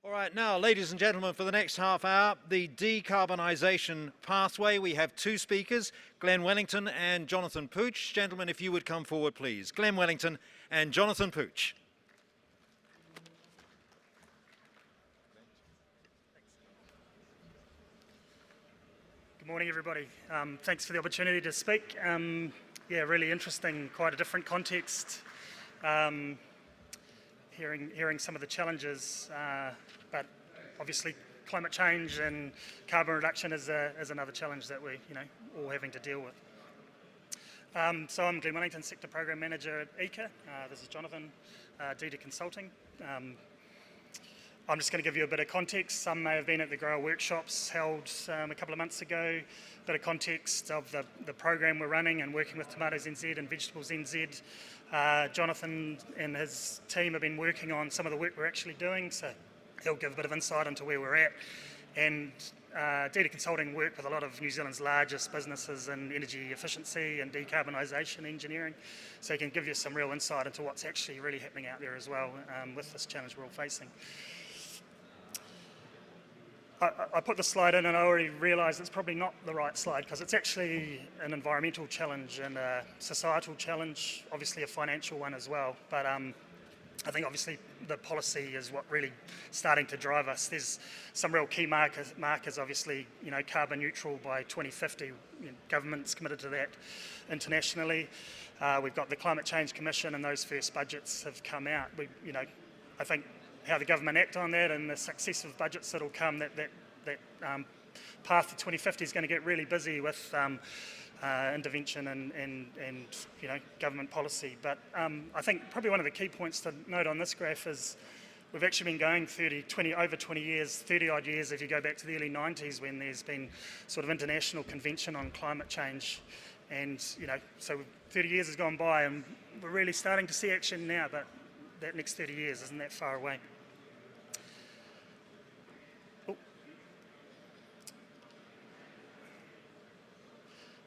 All right, now, ladies and gentlemen, for the next half hour, the decarbonisation pathway. We have two speakers, Glenn Wellington and Jonathan Pooch. Gentlemen, if you would come forward, please. Glenn Wellington and Jonathan Pooch. Good morning, everybody. Thanks for the opportunity to speak. Yeah, really interesting, quite a different context. Hearing some of the challenges, but obviously climate change and carbon reduction is another challenge that we're all having to deal with. So I'm Glenn Wellington, Sector Program Manager at ECA. This is Jonathan, DD Consulting. I'm just going to give you a bit of context. Some may have been at the grower workshops held a couple of months ago. A bit of context of the program we're running and working with Tomatoes NZ and Vegetables NZ. Jonathan and his team have been working on some of the work we're actually doing, so he'll give a bit of insight into where we're at. And DD Consulting work with a lot of New Zealand's largest businesses in energy efficiency and decarbonisation engineering, so he can give you some real insight into what's actually really happening out there as well with this challenge we're all facing. I put the slide in and I already realised it's probably not the right slide because it's actually an environmental challenge and a societal challenge, obviously a financial one as well. But I think obviously the policy is what really starting to drive us. There's some real key markers obviously, carbon neutral by 2050. Government's committed to that internationally. We've got the Climate Change Commission and those first budgets have come out. I think how the government act on that and the successive budgets that'll come, that path to 2050 is going to get really busy with intervention and government policy. But I think probably one of the key points to note on this graph is we've actually been going over 20 years, 30 odd years if you go back to the early 90s when there's been sort of international convention on climate change. And so 30 years has gone by and we're really starting to see action now, but that next 30 years isn't that far away.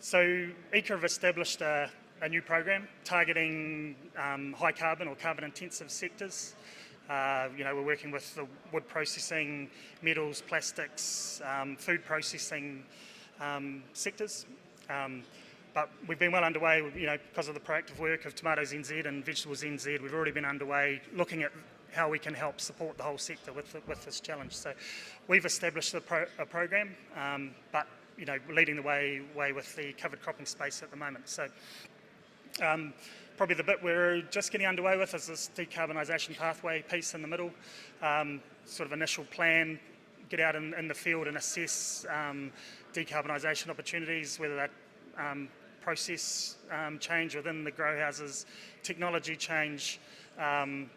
So ECA have established a new program targeting high carbon or carbon intensive sectors. We're working with the wood processing, metals, plastics, food processing sectors. But we've been well underway, because of the proactive work of Tomatoes NZ and Vegetables NZ. We've already been underway looking at how we can help support the whole sector with this challenge. So we've established a program, but leading the way with the covered cropping space at the moment. So probably the bit we're just getting underway with is this decarbonisation pathway piece in the middle, sort of initial plan, get out in the field and assess decarbonisation opportunities, whether that process change within the grow houses, technology change, then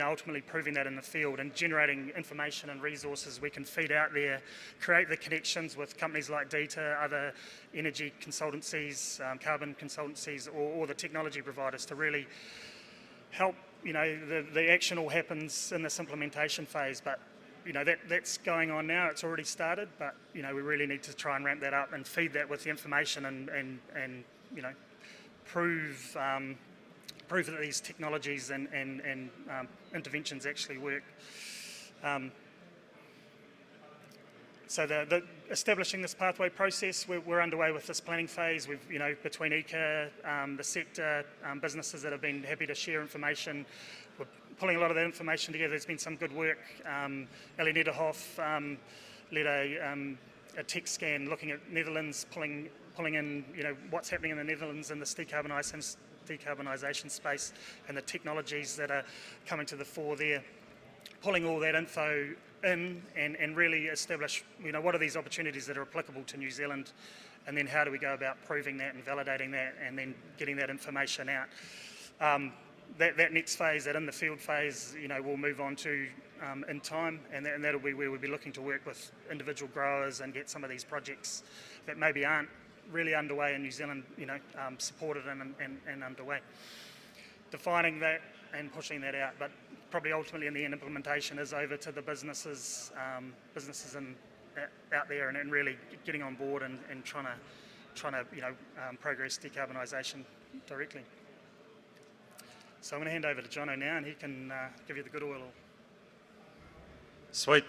ultimately proving that in the field and generating information and resources we can feed out there, create the connections with companies like DETA, other energy consultancies, carbon consultancies, or the technology providers to really help. The action all happens in this implementation phase, but that's going on now. It's already started, but we really need to try and ramp that up and feed that with the information and prove that these technologies and interventions actually work. So the establishing this pathway process, we're underway with this planning phase. We've between ECA, the sector, businesses that have been happy to share information. We're pulling a lot of that information together. There's been some good work. Ellie Nederhoff led a tech scan looking at Netherlands, pulling in what's happening in the Netherlands in this decarbonisation space and the technologies that are coming to the fore there. Pulling all that info in and really establish what are these opportunities that are applicable to New Zealand, and then how do we go about proving that and validating that and then getting that information out. That next phase, that in the field phase, we'll move on to in time, and that'll be where we'll be looking to work with individual growers and get some of these projects that maybe aren't really underway in New Zealand, supported and underway. Defining that and pushing that out, but probably ultimately in the end implementation is over to the businesses out there and really getting on board and trying to progress decarbonisation directly. So I'm going to hand over to Jono now, and he can give you the good oil. Sweet.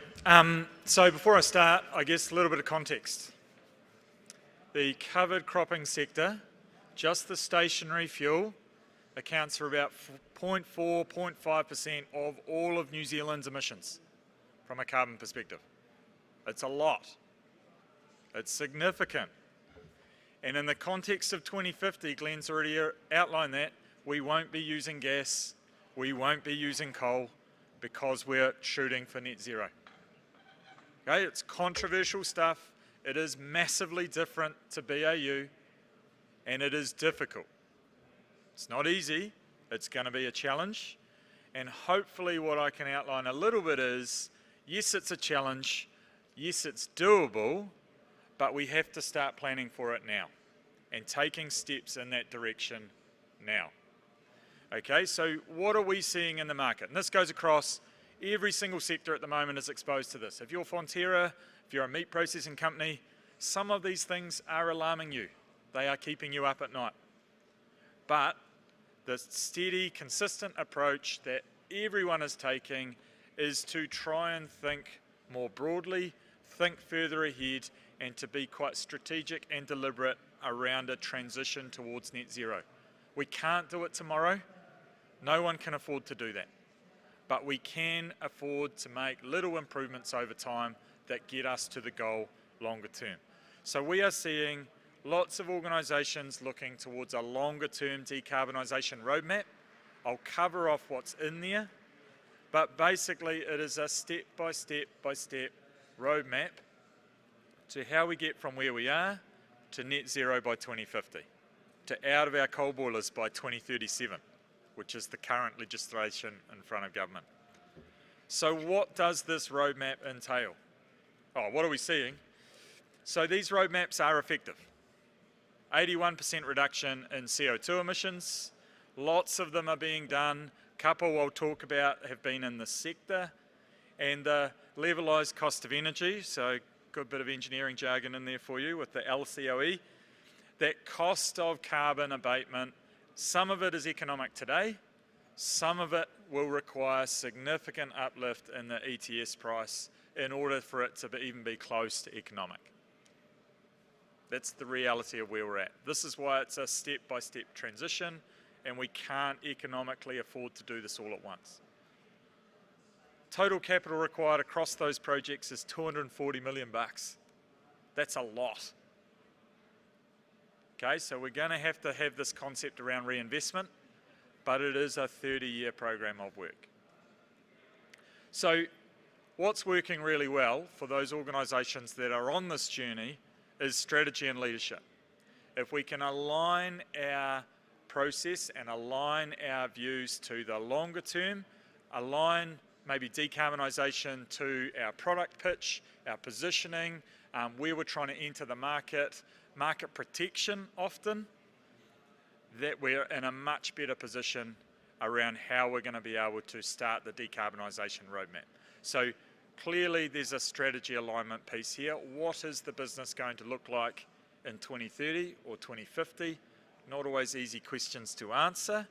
So before I start, I guess a little bit of context. The covered cropping sector, just the stationary fuel, accounts for about 0.4, 0.5% of all of New Zealand's emissions from a carbon perspective. It's a lot. It's significant. And in the context of 2050, Glenn's already outlined that, we won't be using gas, we won't be using coal, because we're shooting for net zero. Okay, it's controversial stuff. It is massively different to BAU, and it is difficult. It's not easy. It's going to be a challenge. And hopefully what I can outline a little bit is, yes, it's a challenge. Yes, it's doable, but we have to start planning for it now and taking steps in that direction now. Okay, so what are we seeing in the market? And this goes across every single sector at the moment is exposed to this. If you're Fonterra, if you're a meat processing company, some of these things are alarming you. They are keeping you up at night. But the steady, consistent approach that everyone is taking is to try and think more broadly, think further ahead, and to be quite strategic and deliberate around a transition towards net zero. We can't do it tomorrow. No one can afford to do that. But we can afford to make little improvements over time that get us to the goal longer term. So we are seeing lots of organisations looking towards a longer term decarbonisation roadmap. I'll cover off what's in there, but basically it is a step by step roadmap to how we get from where we are to net zero by 2050, to out of our coal boilers by 2037. Which is the current legislation in front of government. So what does this roadmap entail? Oh, what are we seeing? So these roadmaps are effective. 81% reduction in CO2 emissions. Lots of them are being done. A couple I'll talk about have been in the sector. And the levelised cost of energy, so good bit of engineering jargon in there for you with the LCOE. That cost of carbon abatement, some of it is economic today, some of it will require significant uplift in the ETS price in order for it to even be close to economic. That's the reality of where we're at. This is why it's a step-by-step transition, and we can't economically afford to do this all at once. Total capital required across those projects is $240 million. That's a lot. Okay, so we're going to have this concept around reinvestment, but it is a 30-year program of work. So what's working really well for those organisations that are on this journey is strategy and leadership. If we can align our process and align our views to the longer term, align maybe decarbonisation to our product pitch, our positioning, where we're trying to enter the market protection often, that we're in a much better position around how we're going to be able to start the decarbonisation roadmap. So clearly there's a strategy alignment piece here. What is the business going to look like in 2030 or 2050? Not always easy questions to answer,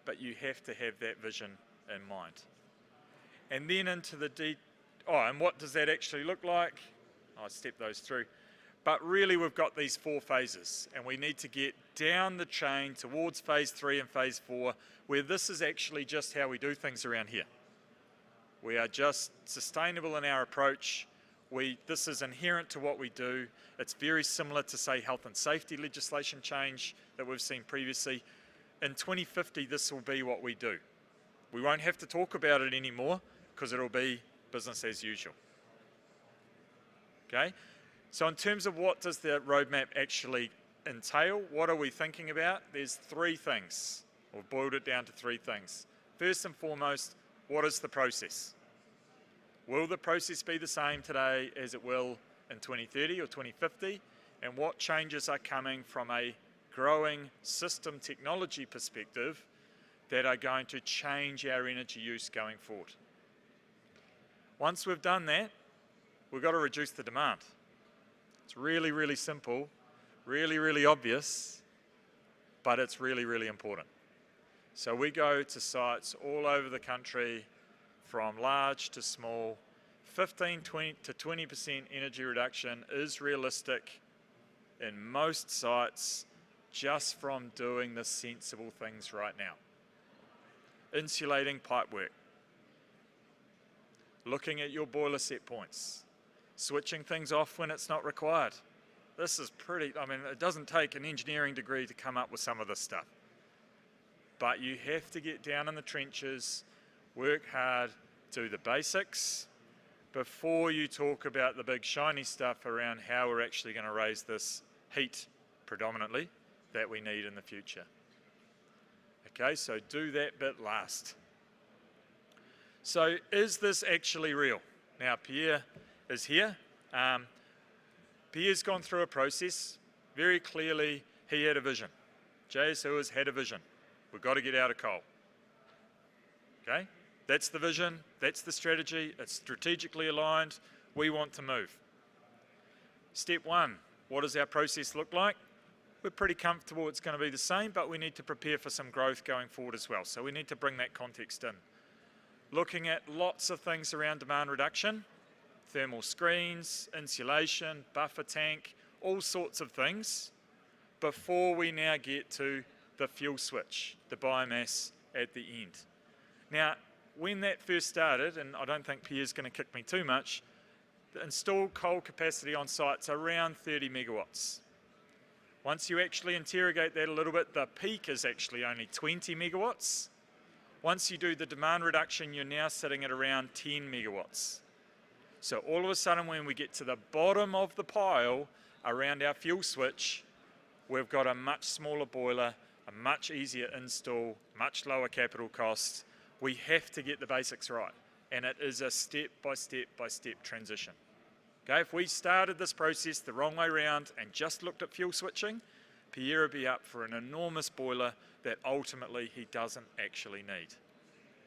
but you have to have that vision in mind. And then into the and what does that actually look like? I'll step those through. But really we've got these 4 phases, and we need to get down the chain towards phase 3 and phase 4, where this is actually just how we do things around here. We are just sustainable in our approach. This is inherent to what we do. It's very similar to, say, health and safety legislation change that we've seen previously. In 2050, this will be what we do. We won't have to talk about it anymore because it'll be business as usual. Okay? So in terms of what does the roadmap actually entail, what are we thinking about? There's 3 things. We've boiled it down to 3 things. First and foremost, what is the process? Will the process be the same today as it will in 2030 or 2050? And what changes are coming from a growing system technology perspective that are going to change our energy use going forward? Once we've done that, we've got to reduce the demand. It's really, really simple, really, really obvious, but it's really, really important. So we go to sites all over the country, from large to small, 15 to 20% energy reduction is realistic in most sites just from doing the sensible things right now. Insulating pipework, looking at your boiler set points, switching things off when it's not required. This is pretty, I mean, it doesn't take an engineering degree to come up with some of this stuff. But you have to get down in the trenches, work hard, do the basics, before you talk about the big shiny stuff around how we're actually going to raise this heat, predominantly, that we need in the future. Okay, so do that bit last. So is this actually real? Now, Pierre is here. Pierre's gone through a process. Very clearly, he had a vision. JSO has had a vision. We've got to get out of coal. Okay? That's the vision, that's the strategy, it's strategically aligned, we want to move. Step one, what does our process look like? We're pretty comfortable it's going to be the same, but we need to prepare for some growth going forward as well. So we need to bring that context in. Looking at lots of things around demand reduction, thermal screens, insulation, buffer tank, all sorts of things, before we now get to the fuel switch, the biomass at the end. Now, when that first started, and I don't think Pierre's going to kick me too much, the installed coal capacity on site's around 30 megawatts. Once you actually interrogate that a little bit, the peak is actually only 20 megawatts. Once you do the demand reduction, you're now sitting at around 10 megawatts. So all of a sudden, when we get to the bottom of the pile around our fuel switch, we've got a much smaller boiler, a much easier install, much lower capital costs. We have to get the basics right, and it is a step-by-step-by-step transition. Okay, if we started this process the wrong way around and just looked at fuel switching, Pierre would be up for an enormous boiler that ultimately he doesn't actually need.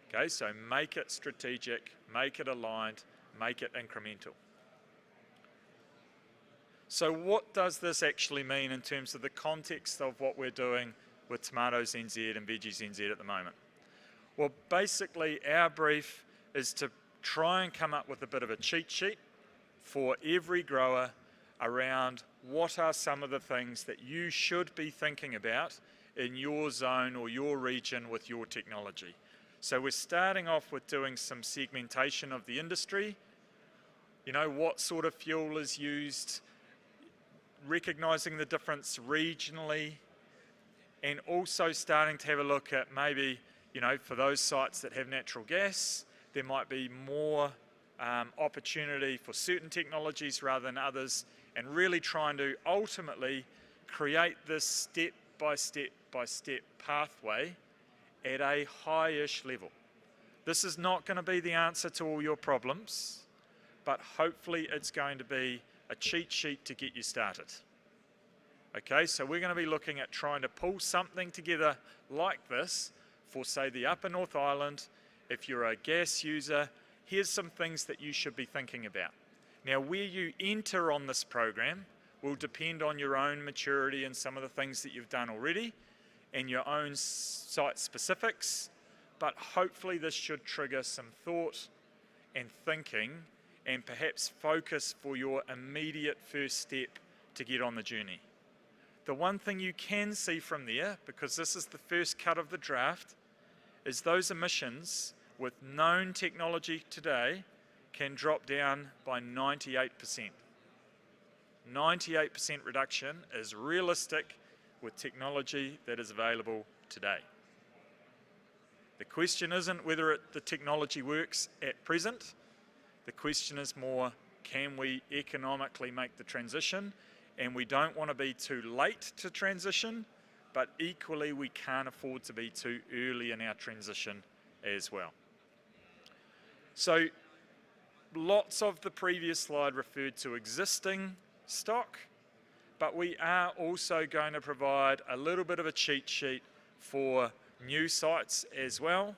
Okay, so make it strategic, make it aligned, make it incremental. So what does this actually mean in terms of the context of what we're doing with Tomatoes NZ and Veggies NZ at the moment? Well, basically our brief is to try and come up with a bit of a cheat sheet for every grower around what are some of the things that you should be thinking about in your zone or your region with your technology. So we're starting off with doing some segmentation of the industry. You know, what sort of fuel is used, recognising the difference regionally, and also starting to have a look at maybe, you know, for those sites that have natural gas, there might be more opportunity for certain technologies rather than others, and really trying to ultimately create this step-by-step-by-step pathway at a high-ish level. This is not going to be the answer to all your problems, but hopefully it's going to be a cheat sheet to get you started. Okay, so we're going to be looking at trying to pull something together like this for, say, the Upper North Island. If you're a gas user, here's some things that you should be thinking about. Now, where you enter on this program will depend on your own maturity and some of the things that you've done already and your own site specifics, but hopefully this should trigger some thought and thinking and perhaps focus for your immediate first step to get on the journey. The one thing you can see from there, because this is the first cut of the draft, is those emissions with known technology today can drop down by 98%. 98% reduction is realistic with technology that is available today. The question isn't whether the technology works at present. The question is more, can we economically make the transition? And we don't want to be too late to transition, but equally we can't afford to be too early in our transition as well. So lots of the previous slide referred to existing stock, but we are also going to provide a little bit of a cheat sheet for new sites as well.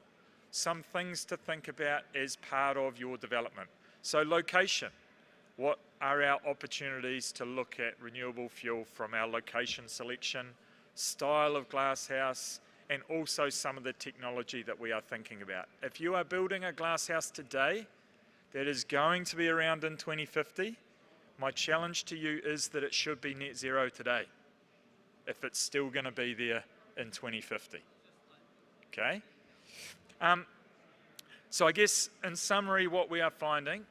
Some things to think about as part of your development. So location, what are our opportunities to look at renewable fuel from our location selection, style of glasshouse, and also some of the technology that we are thinking about. If you are building a glasshouse today that is going to be around in 2050, my challenge to you is that it should be net zero today, if it's still going to be there in 2050. Okay? So I guess in summary, what we are finding,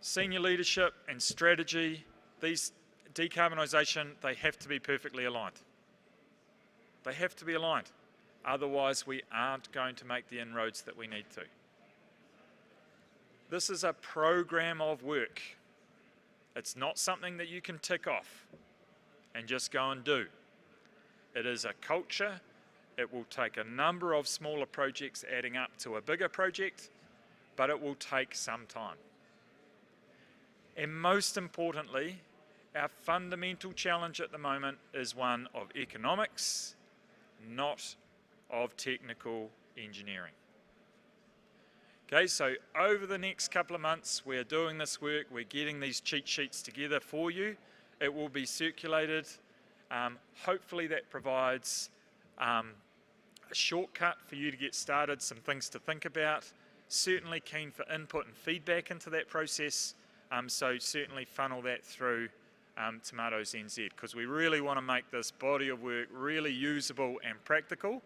senior leadership and strategy, these decarbonisation, they have to be perfectly aligned. They have to be aligned. Otherwise, we aren't going to make the inroads that we need to. This is a program of work. It's not something that you can tick off and just go and do. It is a culture. It will take a number of smaller projects adding up to a bigger project, but it will take some time. And most importantly, our fundamental challenge at the moment is one of economics, not of technical engineering. Okay, so over the next couple of months, we're doing this work, we're getting these cheat sheets together for you. It will be circulated. Hopefully that provides a shortcut for you to get started, some things to think about. Certainly keen for input and feedback into that process, so certainly funnel that through Tomatoes NZ, because we really want to make this body of work really usable and practical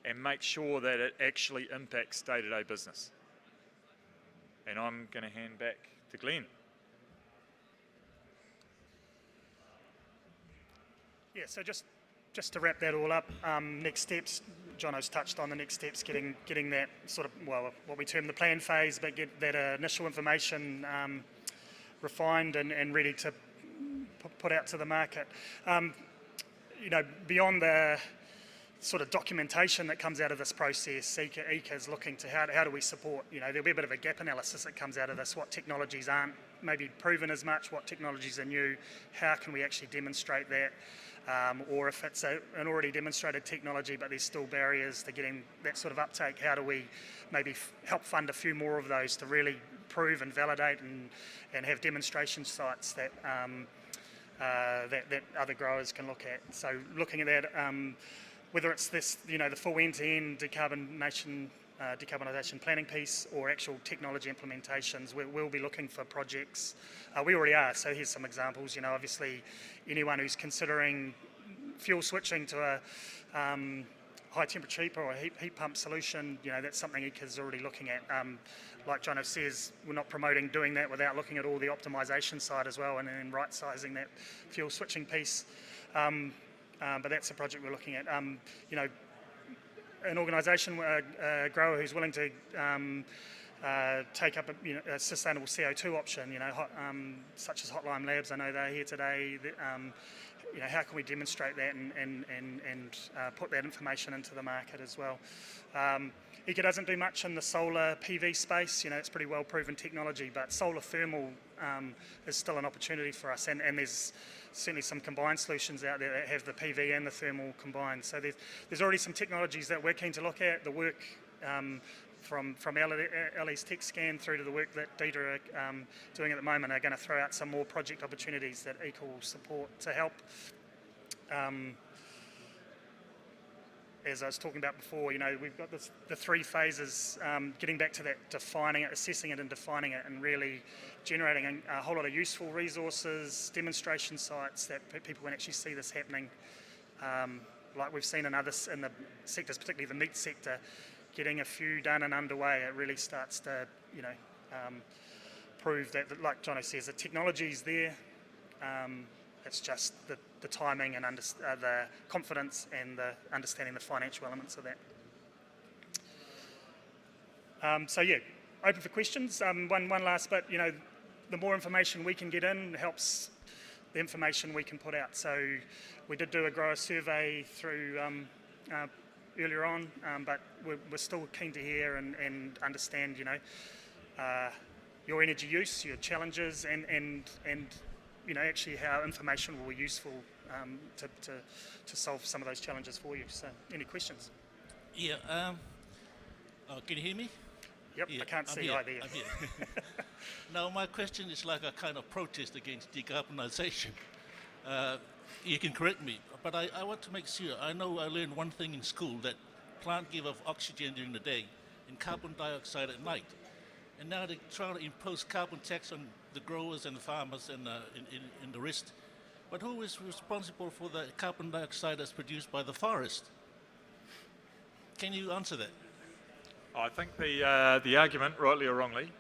and make sure that it actually impacts day-to-day business. And I'm going to hand back to Glenn. Yeah, so just to wrap that all up, next steps, Jono's touched on the next steps, getting that sort of, well, what we term the plan phase, but get that initial information refined and ready to put out to the market. You know, beyond the sort of documentation that comes out of this process, ECA is looking to how do we support, you know, there'll be a bit of a gap analysis that comes out of this, what technologies aren't maybe proven as much, what technologies are new, how can we actually demonstrate that, or if it's an already demonstrated technology but there's still barriers to getting that sort of uptake, how do we maybe help fund a few more of those to really prove and validate and have demonstration sites that that other growers can look at. So looking at that, whether it's this, you know, the full end-to-end decarbonisation planning piece or actual technology implementations, we'll be looking for projects. We already are, so here's some examples. You know, obviously anyone who's considering fuel switching to a high temperature heat or a heat pump solution, you know, that's something ECA's already looking at. Like Jono says, we're not promoting doing that without looking at all the optimisation side as well and then right-sizing that fuel switching piece. But that's a project we're looking at. You know, an organisation, a grower who's willing to take up a sustainable CO2 option, you know, such as Hotline Labs, I know they're here today. You know, how can we demonstrate that and put that information into the market as well? ECA doesn't do much in the solar PV space. You know, it's pretty well proven technology, but solar thermal is still an opportunity for us, and there's certainly some combined solutions out there that have the PV and the thermal combined. So there's already some technologies that we're keen to look at. The work from Ellie's tech scan through to the work that Dieter are doing at the moment are going to throw out some more project opportunities that ECA will support to help. As I was talking about before, you know, we've got the three phases, getting back to that, defining it, assessing it and defining it, and really generating a whole lot of useful resources, demonstration sites that people can actually see this happening. Like we've seen in the sectors, particularly the meat sector, getting a few done and underway, it really starts to, you know, prove that, like Jono says, the technology's there. It's just the timing and the confidence and the understanding the financial elements of that. So yeah, open for questions. One last bit, you know, the more information we can get in helps the information we can put out. So we did do a grower survey through earlier on, but we're still keen to hear and understand, you know, your energy use, your challenges, and you know, actually how information will be useful to solve some of those challenges for you. So, any questions? Yeah. Can you hear me? Yep, Yeah, I can't see here, either. I'm here. Now, my question is like a kind of protest against decarbonisation. You can correct me, but I want to make sure. I know I learned one thing in school, that plant give off oxygen during the day and carbon dioxide at night. and now they're trying to impose carbon tax on the growers and the farmers and in the rest. But who is responsible for the carbon dioxide that's produced by the forest? Can you answer that? I think the argument, rightly or wrongly,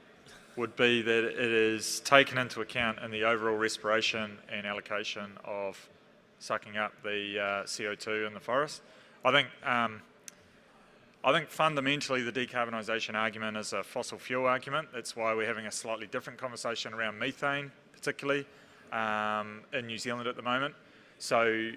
would be that it is taken into account in the overall respiration and allocation of sucking up the CO2 in the forest. I think fundamentally the decarbonisation argument is a fossil fuel argument. That's why we're having a slightly different conversation around methane, particularly in New Zealand at the moment. So,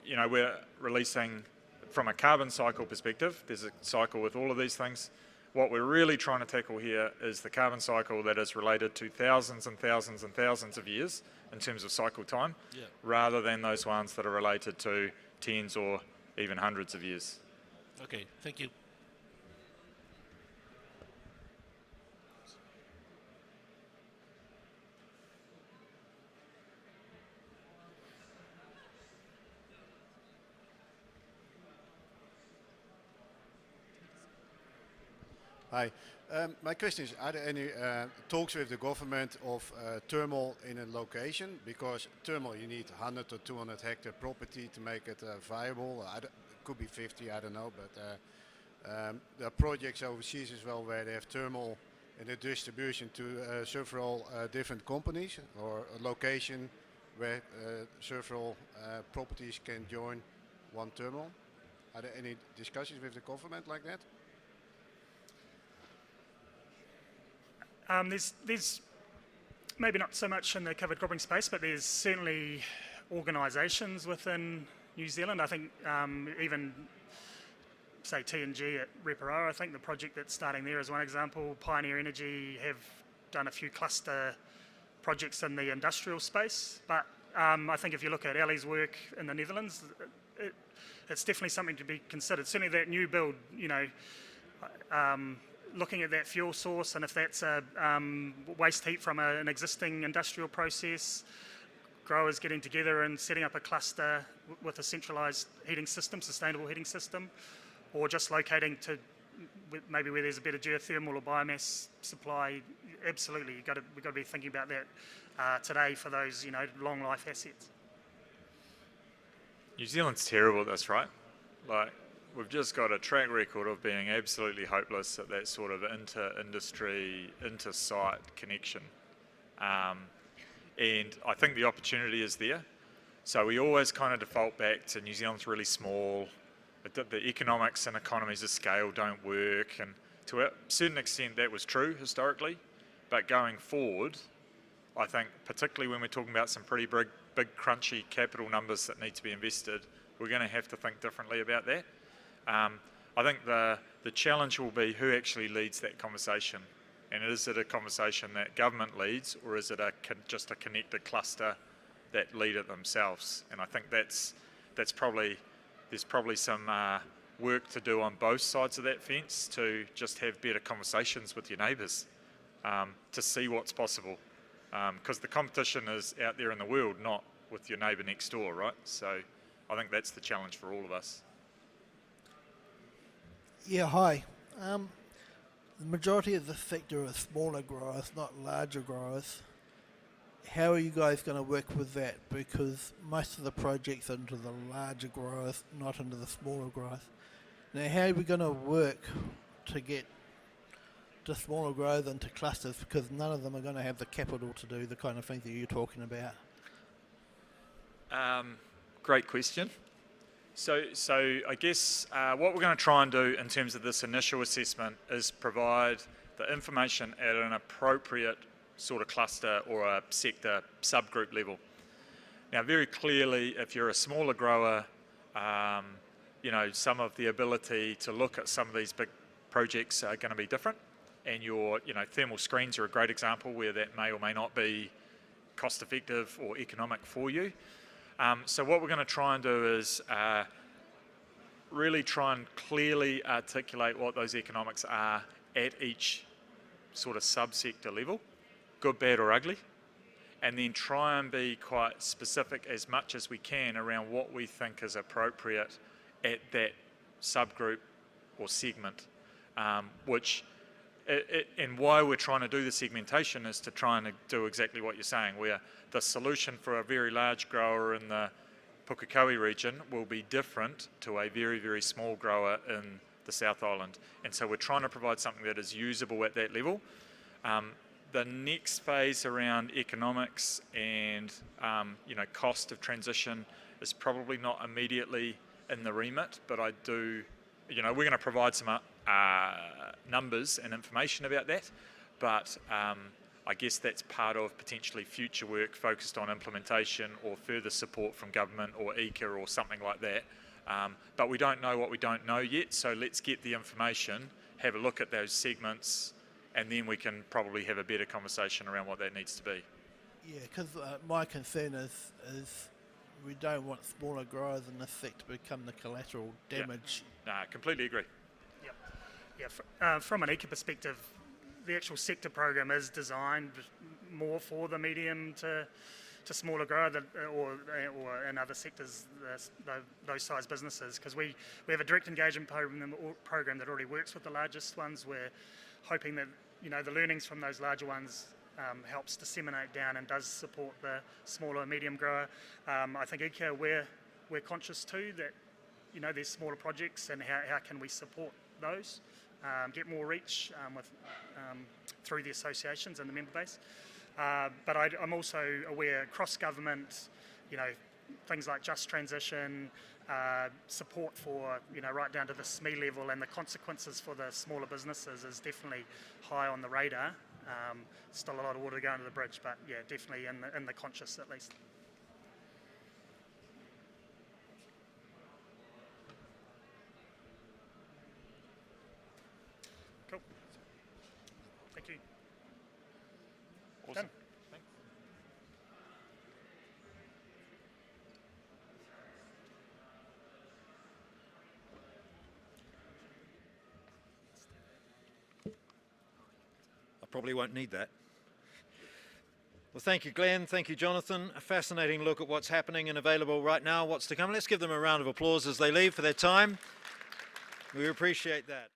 you know, we're releasing, from a carbon cycle perspective, there's a cycle with all of these things. What we're really trying to tackle here is the carbon cycle that is related to thousands and thousands and thousands of years in terms of cycle time, rather than those ones that are related to tens or even hundreds of years. Okay, thank you. Hi. My question is, are there any talks with the government of thermal in a location? Because thermal, you need 100 or 200 hectare property to make it viable. Could be 50, I don't know. But there are projects overseas as well where they have thermal in the distribution to several different companies, or a location where several properties can join one thermal. Are there any discussions with the government like that? There's maybe not so much in the covered cropping space, but there's certainly organisations within New Zealand. I think even, say, T&G at Reparara, I think the project that's starting there is one example. Pioneer Energy have done a few cluster projects in the industrial space. But I think if you look at Ellie's work in the Netherlands, it's definitely something to be considered. Certainly that new build, you know, looking at that fuel source, and if that's a waste heat from an existing industrial process, growers getting together and setting up a cluster with a centralised heating system, sustainable heating system, or just locating to maybe where there's a better geothermal or biomass supply. Absolutely, we've got to be thinking about that today for those, you know, long life assets. New Zealand's terrible at this, right? Like, we've just got a track record of being absolutely hopeless at that sort of inter-industry, inter-site connection. And I think the opportunity is there. So we always kind of default back to New Zealand's really small, the economics and economies of scale don't work, and to a certain extent that was true historically, but going forward, I think particularly when we're talking about some pretty big crunchy capital numbers that need to be invested, we're going to have to think differently about that. I think the challenge will be who actually leads that conversation, and is it a conversation that government leads, or is it just a connected cluster that lead it themselves? And I think there's probably some work to do on both sides of that fence to just have better conversations with your neighbours to see what's possible, because the competition is out there in the world, not with your neighbour next door, right? So I think that's the challenge for all of us. Yeah, hi. The majority of the sector is smaller growers, not larger growers. How are you guys going to work with that? Because most of the projects are into the larger growers, not into the smaller growers. Now, how are we going to work to get the smaller growers into clusters? Because none of them are going to have the capital to do the kind of things that you're talking about. Great question. So I guess what we're going to try and do in terms of this initial assessment is provide the information at an appropriate sort of cluster or a sector subgroup level. Now, very clearly, if you're a smaller grower, you know, some of the ability to look at some of these big projects are going to be different, and your, you know, thermal screens are a great example where that may or may not be cost effective or economic for you. So what we're going to try and do is really try and clearly articulate what those economics are at each sort of subsector level, good, bad or ugly, and then try and be quite specific as much as we can around what we think is appropriate at that subgroup or segment, which and why we're trying to do the segmentation is to try and do exactly what you're saying, where the solution for a very large grower in the Pukekohe region will be different to a very, very small grower in the South Island. And so we're trying to provide something that is usable at that level. The next phase around economics and cost of transition is probably not immediately in the remit, but I do, we're going to provide some numbers and information about that, but I guess that's part of potentially future work focused on implementation or further support from government or ECA or something like that. But we don't know what we don't know yet, so let's get the information, have a look at those segments, and then we can probably have a better conversation around what that needs to be. Yeah, because my concern is we don't want smaller growers in this sector to become the collateral damage. Yeah. No, completely agree. Yeah, from an ECA perspective, the actual sector program is designed more for the medium to smaller grower or in other sectors, those size businesses, because we have a direct engagement program that already works with the largest ones. We're hoping that the learnings from those larger ones helps disseminate down and does support the smaller and medium grower. I think ECA, we're conscious too that there's smaller projects and how can we support those, get more reach through the associations and the member base. But I'm also aware cross-government, things like just transition, support for, right down to the SME level, and the consequences for the smaller businesses is definitely high on the radar. Still a lot of water to go under the bridge, but yeah, definitely in the conscious at least. Cool. Thank you. Awesome. Done. Thanks. I probably won't need that. Well, thank you, Glenn. Thank you, Jonathan. A fascinating look at what's happening and available right now, what's to come. Let's give them a round of applause as they leave for their time. We appreciate that.